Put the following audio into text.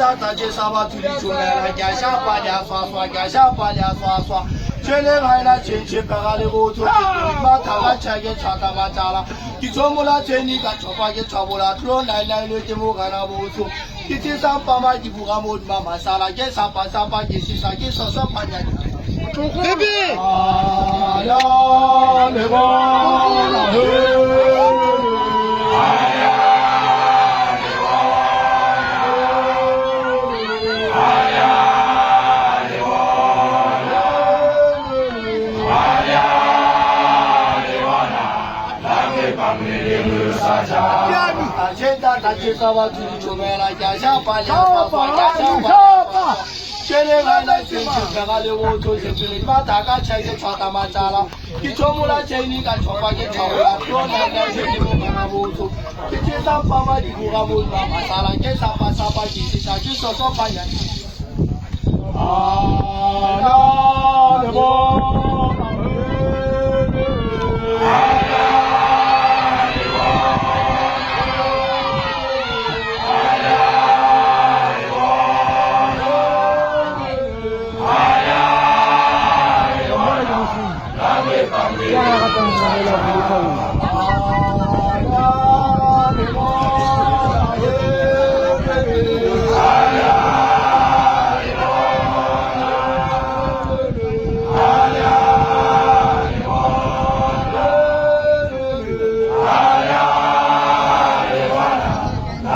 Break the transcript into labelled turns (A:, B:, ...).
A: 大大街上把土地出来了，家下把俩刷刷，家下把俩刷刷。全年还那亲戚白哈的我做，妈他妈钱给差他妈家了，你做木了钱你干错把给错不了，说奶奶的节目看那不错，你这上爸妈你不干么妈妈杀了，给上班给是啥给说说半年。
B: 这边。
A: 啊呀，那个那现在大街上把土地出来了，家下把俩刷刷，家下把。现在还来亲戚白哈的我做事情，把大家钱给差他妈家了，你错木了钱你干错把给错了，说奶奶的节目看那不错，你这上爸妈你不干么妈妈杀了，给上班你是啥去说说半年。啊呀，那个。